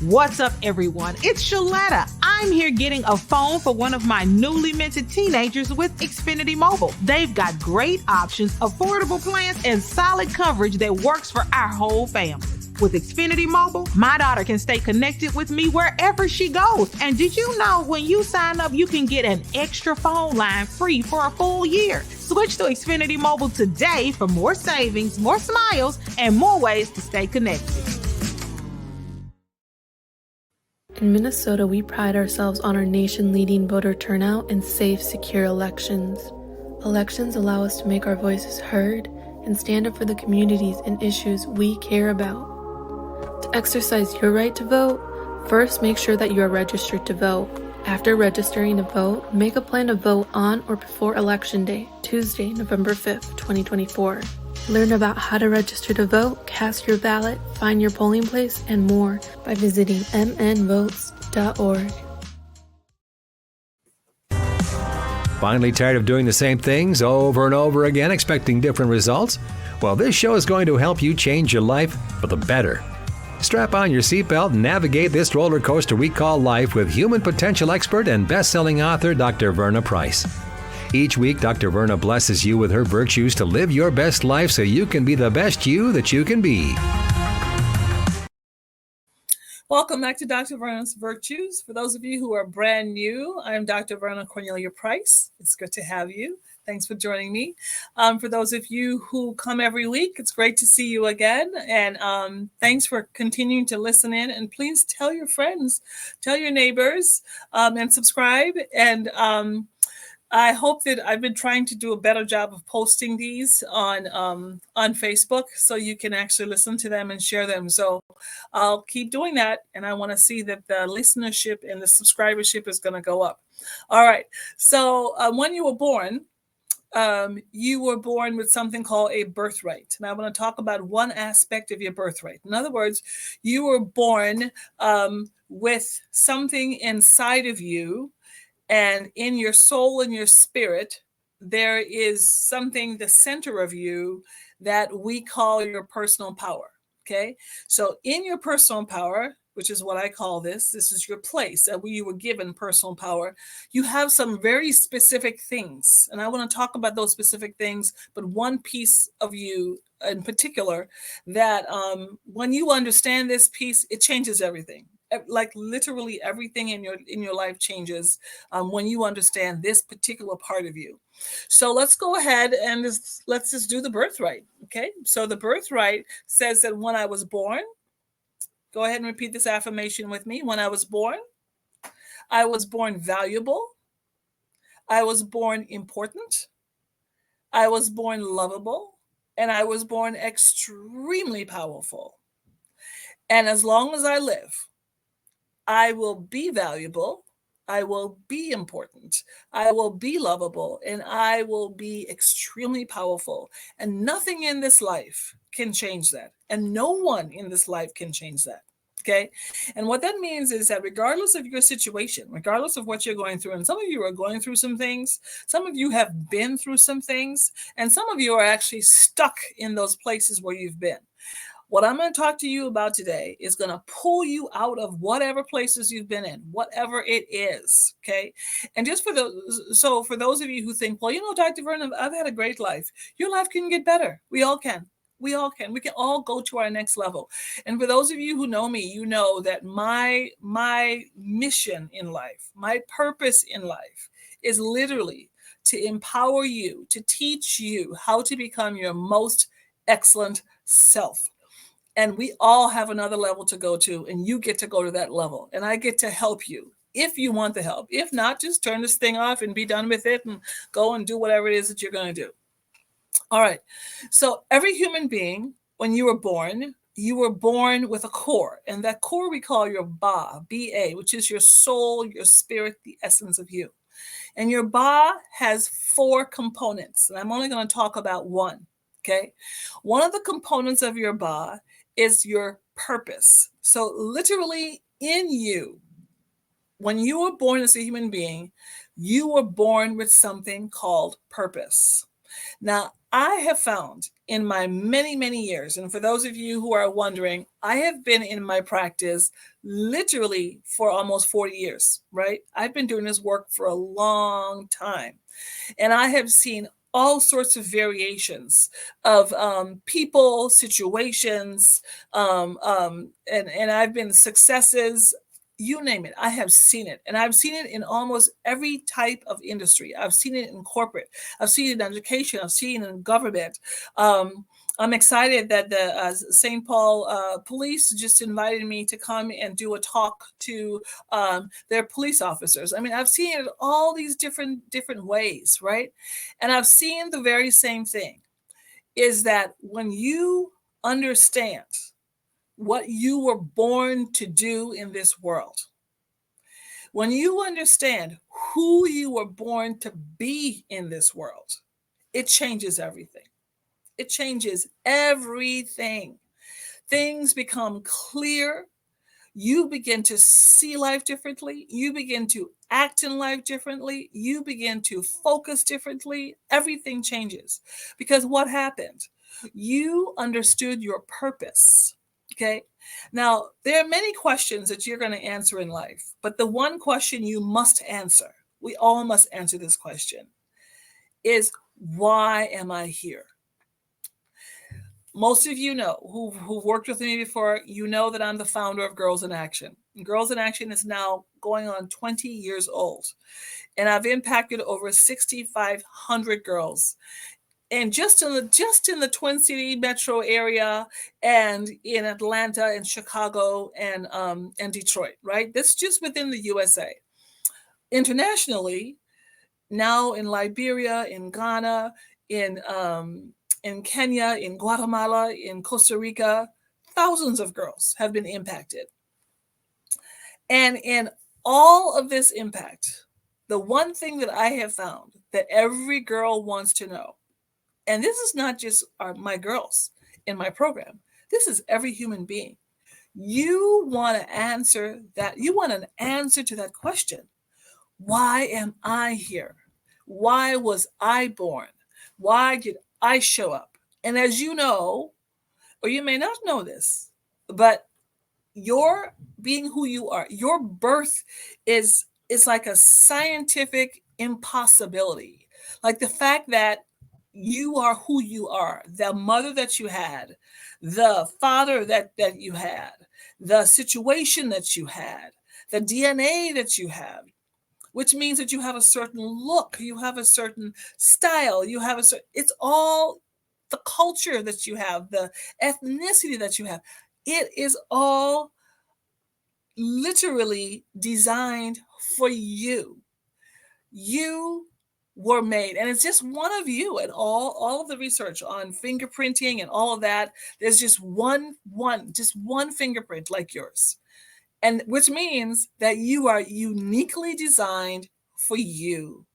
What's up, everyone? It's Shaletta. I'm here getting a phone for one of my newly minted teenagers with Xfinity Mobile. They've got great options, affordable plans, and solid coverage that works for our whole family. With Xfinity Mobile, my daughter can stay connected with me wherever she goes. And did you know when you sign up, you can get an extra phone line free for a full year? Switch to Xfinity Mobile today for more savings, more smiles, and more ways to stay connected. In Minnesota, we pride ourselves on our nation-leading voter turnout and safe, secure elections. Elections allow us to make our voices heard and stand up for the communities and issues we care about. To exercise your right to vote, first make sure that you are registered to vote. After registering to vote, make a plan to vote on or before Election Day, Tuesday, November 5th, 2024. Learn about how to register to vote, cast your ballot, find your polling place, and more by visiting mnvotes.org. Finally tired of doing the same things over and over again, expecting different results? Well, this show is going to help you change your life for the better. Strap on your seatbelt and navigate this roller coaster we call life with human potential expert and best-selling author Dr. Verna Price. Each week, Dr. Verna blesses you with her virtues to live your best life so you can be the best you that you can be. Welcome back to Dr. Verna's Virtues. For those of you who are brand new, I'm Dr. Verna Cornelia Price. It's good to have you. Thanks for joining me. For those of you who come every week, it's great to see you again. And thanks for continuing to listen in. And please tell your friends, tell your neighbors, and subscribe. And I hope that I've been trying to do a better job of posting these on Facebook so you can actually listen to them and share them. So I'll keep doing that. And I want to see that the listenership and the subscribership is going to go up. All right. So when you were born with something called a birthright. And I want to talk about one aspect of your birthright. In other words, you were born with something inside of you. And in your soul and your spirit, there is something, the center of you, that we call your personal power. Okay. So in your personal power, which is what I call this is your place that you were given personal power. You have some very specific things. And I want to talk about those specific things, but one piece of you in particular that when you understand this piece, it changes everything. Like literally everything in your life changes when you understand this particular part of you. So let's go ahead and let's just do the birthright. Okay. So the birthright says that when I was born, go ahead and repeat this affirmation with me. When I was born valuable. I was born important. I was born lovable. And I was born extremely powerful. And as long as I live, I will be valuable, I will be important, I will be lovable, and I will be extremely powerful. And nothing in this life can change that. And no one in this life can change that. Okay. And what that means is that regardless of your situation, regardless of what you're going through, and some of you are going through some things, some of you have been through some things, and some of you are actually stuck in those places where you've been. What I'm going to talk to you about today is going to pull you out of whatever places you've been in, whatever it is. Okay. And just for those of you who think, well, Dr. Verna, I've had a great life. Your life can get better. We all can. We all can. We can all go to our next level. And for those of you who know me, you know that my mission in life, my purpose in life is literally to empower you, to teach you how to become your most excellent self. And we all have another level to go to, and you get to go to that level. And I get to help you if you want the help. If not, just turn this thing off and be done with it and go and do whatever it is that you're going to do. All right. So every human being, when you were born with a core. And that core we call your Ba, B-A, which is your soul, your spirit, the essence of you. And your Ba has 4 components. And I'm only going to talk about one. Okay. One of the components of your Ba is your purpose. So literally in you, when you were born as a human being, you were born with something called purpose. Now, I have found in my many, many years, and for those of you who are wondering, I have been in my practice literally for almost 40 years, right? I've been doing this work for a long time. And I have seen all sorts of variations of people, situations, and I've been successes, you name it. I have seen it. And I've seen it in almost every type of industry. I've seen it in corporate, I've seen it in education, I've seen it in government. Um, I'm excited that the St. Paul police just invited me to come and do a talk to their police officers. I mean, I've seen it all these different ways, right? And I've seen the very same thing is that when you understand what you were born to do in this world, when you understand who you were born to be in this world, it changes everything. It changes everything. Things become clear. You begin to see life differently. You begin to act in life differently. You begin to focus differently. Everything changes because what happened? You understood your purpose. Okay. Now, there are many questions that you're going to answer in life, but the one question you must answer, we all must answer this question, is why am I here? Most of you know who've worked with me before, you know that I'm the founder of Girls in Action. And Girls in Action is now going on 20 years old. And I've impacted over 6,500 girls. And just in the Twin City metro area and in Atlanta and Chicago and Detroit, right? That's just within the USA. Internationally, now in Liberia, in Ghana, in Kenya, in Guatemala, in Costa Rica, thousands of girls have been impacted. And in all of this impact, the one thing that I have found that every girl wants to know, and this is not just my girls in my program, this is every human being. You want to answer that. You want an answer to that question. Why am I here? Why was I born? Why did I show up? And as you know, or you may not know this, but your being who you are, your birth is like a scientific impossibility. Like the fact that you are who you are, the mother that you had, the father that you had, the situation that you had, the DNA that you have, which means that you have a certain look, you have a certain style, you have a certain, it's all the culture that you have, the ethnicity that you have. It is all literally designed for you. You were made, and it's just one of you. And all of the research on fingerprinting and all of that, there's just just one fingerprint like yours. And which means that you are uniquely designed for you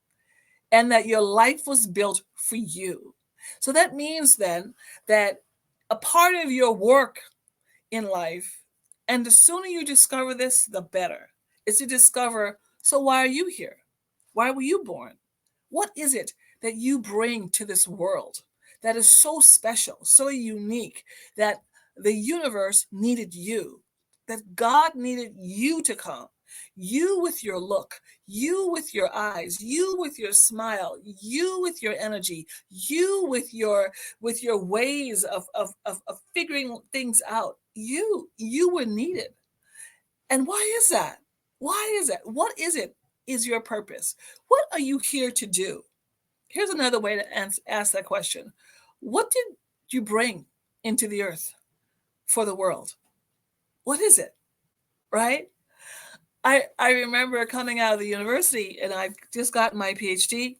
and that your life was built for you. So that means then that a part of your work in life, and the sooner you discover this, the better, is to discover, so why are you here? Why were you born? What is it that you bring to this world that is so special, so unique, that the universe needed you, that God needed you to come? You with your look, you with your eyes, you with your smile, you with your energy, you with your ways of figuring things out. You were needed. And why is that? Why is that? What is it? Is your purpose? What are you here to do? Here's another way to ask that question. What did you bring into the earth for the world? What is it? Right? I remember coming out of the university and I just got my PhD.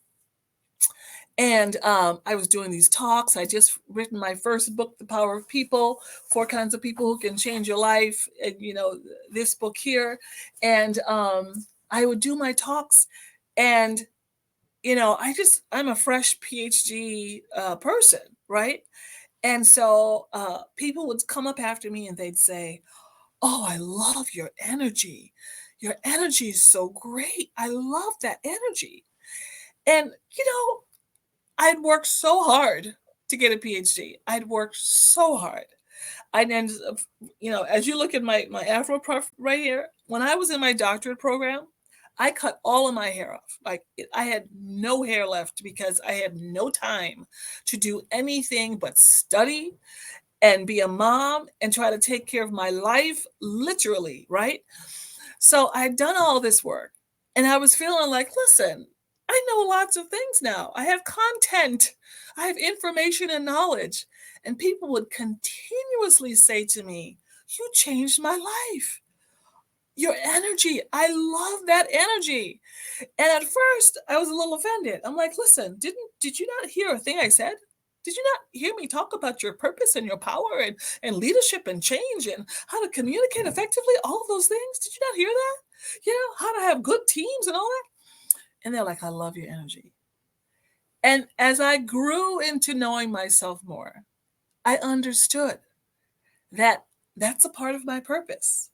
And I was doing these talks. I just written my first book, The Power of People, 4 kinds of people who can change your life. And, this book here. And I would do my talks and, I'm a fresh PhD person, right? And so people would come up after me and they'd say, "Oh, I love your energy. Your energy is so great. I love that energy." And, I'd worked so hard to get a PhD. I'd worked so hard. I ended up, as you look at my Afro puff right here, when I was in my doctorate program, I cut all of my hair off. Like I had no hair left because I had no time to do anything but study and be a mom and try to take care of my life, literally, right? So I'd done all this work and I was feeling like, listen, I know lots of things now. I have content, I have information and knowledge. And people would continuously say to me, you changed my life. Your energy, I love that energy. And at first, I was a little offended. I'm like, listen, did you not hear a thing I said? Did you not hear me talk about your purpose and your power and leadership and change and how to communicate effectively? All of those things. Did you not hear that? How to have good teams and all that. And they're like, I love your energy. And as I grew into knowing myself more, I understood that that's a part of my purpose.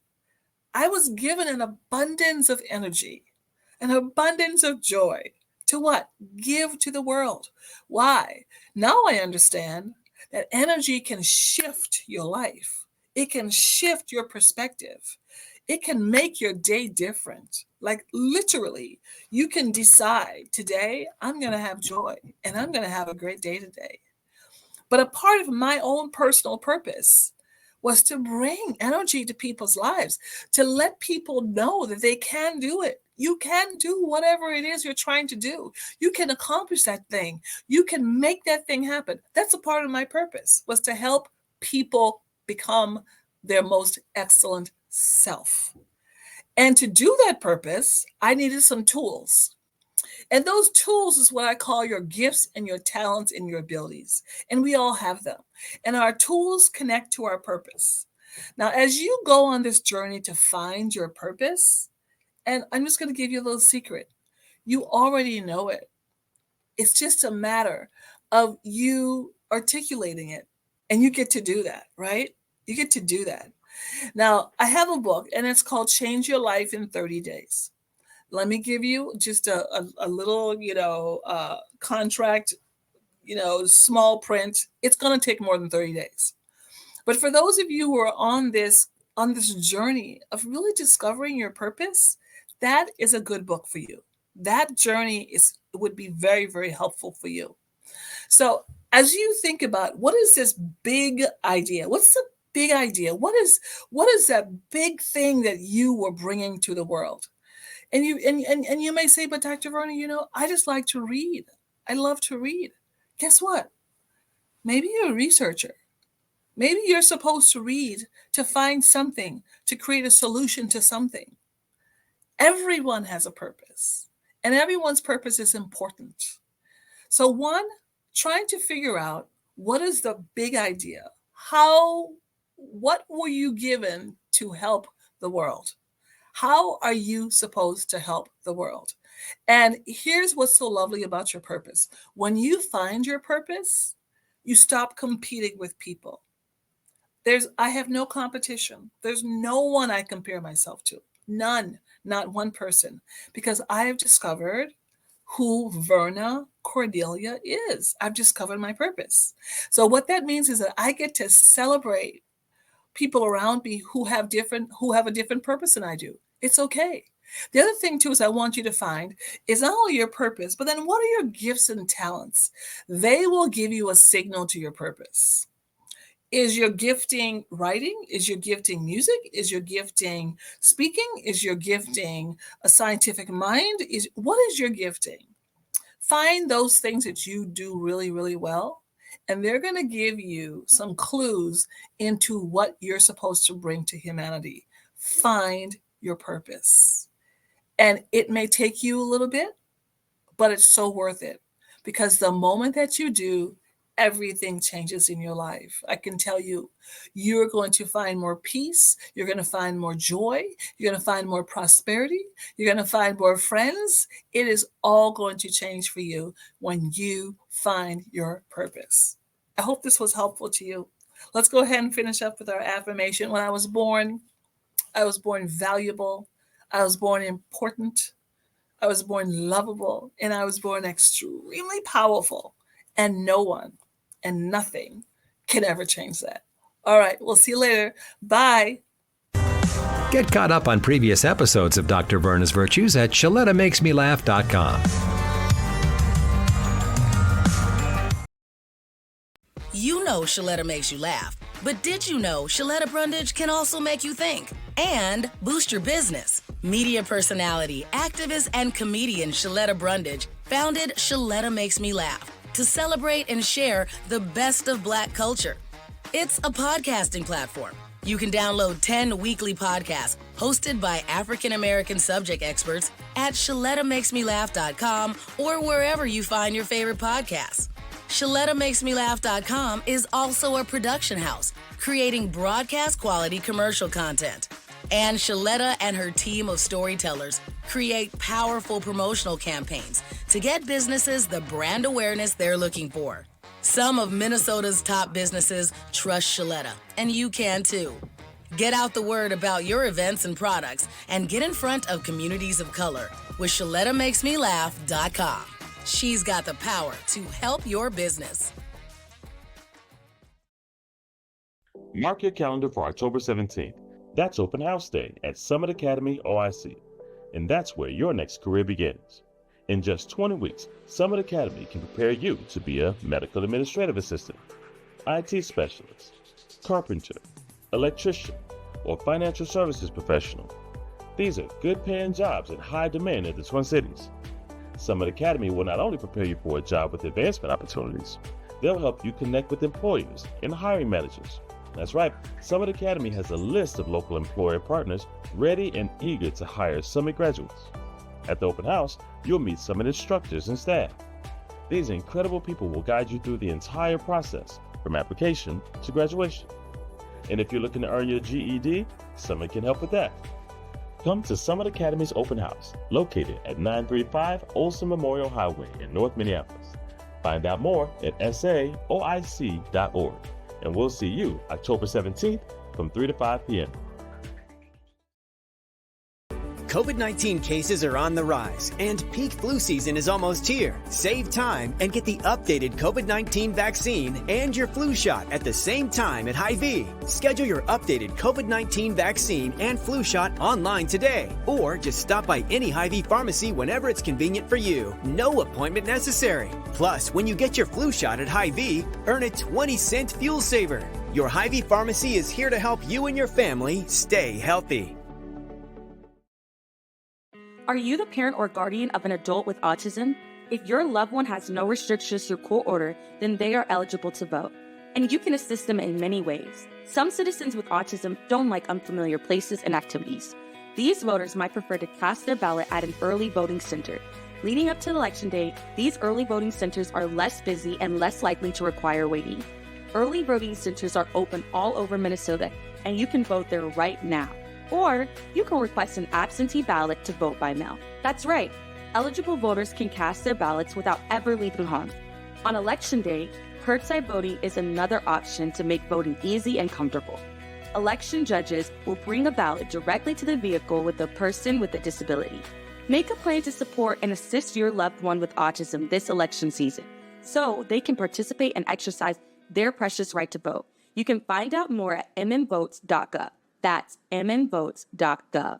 I was given an abundance of energy, an abundance of joy to what? Give to the world. Why? Now I understand that energy can shift your life. It can shift your perspective. It can make your day different. Like literally, you can decide today, I'm going to have joy and I'm going to have a great day today. But a part of my own personal purpose was to bring energy to people's lives, to let people know that they can do it. You can do whatever it is you're trying to do. You can accomplish that thing. You can make that thing happen. That's a part of my purpose, was to help people become their most excellent self. And to do that purpose, I needed some tools. And those tools is what I call your gifts and your talents and your abilities. And we all have them. And our tools connect to our purpose. Now, as you go on this journey to find your purpose, and I'm just going to give you a little secret, you already know it. It's just a matter of you articulating it. And you get to do that, right? You get to do that. Now, I have a book and it's called Change Your Life in 30 Days. Let me give you just a little, contract, small print. It's going to take more than 30 days. But for those of you who are on this journey of really discovering your purpose, that is a good book for you. That journey would be very, very helpful for you. So as you think about what is this big idea? What's the big idea? What is that big thing that you were bringing to the world? And you may say, but Dr. Verna, I just like to read. I love to read. Guess what? Maybe you're a researcher. Maybe you're supposed to read to find something, to create a solution to something. Everyone has a purpose, and everyone's purpose is important. So one, trying to figure out what is the big idea? What were you given to help the world? How are you supposed to help the world? And here's what's so lovely about your purpose. When you find your purpose, you stop competing with people. I have no competition. There's no one I compare myself to. None, not one person, because I have discovered who Verna Cordelia is. I've discovered my purpose. So what that means is that I get to celebrate people around me who have a different purpose than I do. It's okay. The other thing too is I want you to find is not only your purpose, but then what are your gifts and talents? They will give you a signal to your purpose. Is your gifting writing? Is your gifting music? Is your gifting speaking? Is your gifting a scientific mind? What is your gifting? Find those things that you do really, really well, and they're going to give you some clues into what you're supposed to bring to humanity. Find your purpose. And it may take you a little bit, but it's so worth it, because the moment that you do, everything changes in your life. I can tell you, you're going to find more peace. You're going to find more joy. You're going to find more prosperity. You're going to find more friends. It is all going to change for you when you find your purpose. I hope this was helpful to you. Let's go ahead and finish up with our affirmation. When I was born valuable. I was born important. I was born lovable, and I was born extremely powerful. And no one And nothing can ever change that. All right, we'll see you later. Bye. Get caught up on previous episodes of Dr. Verna's Virtues at ShalettaMakesMeLaugh.com. You know Shaletta makes you laugh, but did you know Shaletta Brundage can also make you think and boost your business? Media personality, activist, and comedian Shaletta Brundage founded Shaletta Makes Me Laugh to celebrate and share the best of Black culture. It's a podcasting platform. You can download 10 weekly podcasts hosted by African American subject experts at ShalettaMakesMeLaugh.com or wherever you find your favorite podcasts. ShalettaMakesMeLaugh.com is also a production house, creating broadcast quality commercial content. And Shaletta and her team of storytellers create powerful promotional campaigns to get businesses the brand awareness they're looking for. Some of Minnesota's top businesses trust Shaletta, and you can too. Get out the word about your events and products and get in front of communities of color with ShalettaMakesMeLaugh.com. She's got the power to help your business. Mark your calendar for October 17th. That's Open House Day at Summit Academy OIC, and that's where your next career begins. In just 20 weeks, Summit Academy can prepare you to be a medical administrative assistant, IT specialist, carpenter, electrician, or financial services professional. These are good paying jobs in high demand in the Twin Cities. Summit Academy will not only prepare you for a job with advancement opportunities, they'll help you connect with employers and hiring managers. That's right, Summit Academy has a list of local employer partners ready and eager to hire Summit graduates. At the open house, you'll meet Summit instructors and staff. These incredible people will guide you through the entire process, from application to graduation. And if you're looking to earn your GED, Summit can help with that. Come to Summit Academy's open house, located at 935 Olson Memorial Highway in North Minneapolis. Find out more at saoic.org. And we'll see you October 17th from 3 to 5 p.m. COVID-19 cases are on the rise, and peak flu season is almost here. Save time and get the updated COVID-19 vaccine and your flu shot at the same time at Hy-Vee. Schedule your updated COVID-19 vaccine and flu shot online today, or just stop by any Hy-Vee pharmacy whenever it's convenient for you. No appointment necessary. Plus, when you get your flu shot at Hy-Vee, earn a 20-cent fuel saver. Your Hy-Vee pharmacy is here to help you and your family stay healthy. Are you the parent or guardian of an adult with autism? If your loved one has no restrictions or court order, then they are eligible to vote. And you can assist them in many ways. Some citizens with autism don't like unfamiliar places and activities. These voters might prefer to cast their ballot at an early voting center. Leading up to Election Day, these early voting centers are less busy and less likely to require waiting. Early voting centers are open all over Minnesota, and you can vote there right now. Or you can request an absentee ballot to vote by mail. That's right. Eligible voters can cast their ballots without ever leaving home. On Election Day, curbside voting is another option to make voting easy and comfortable. Election judges will bring a ballot directly to the vehicle with a person with a disability. Make a plan to support and assist your loved one with autism this election season, so they can participate and exercise their precious right to vote. You can find out more at mmvotes.gov. That's mmvotes.gov.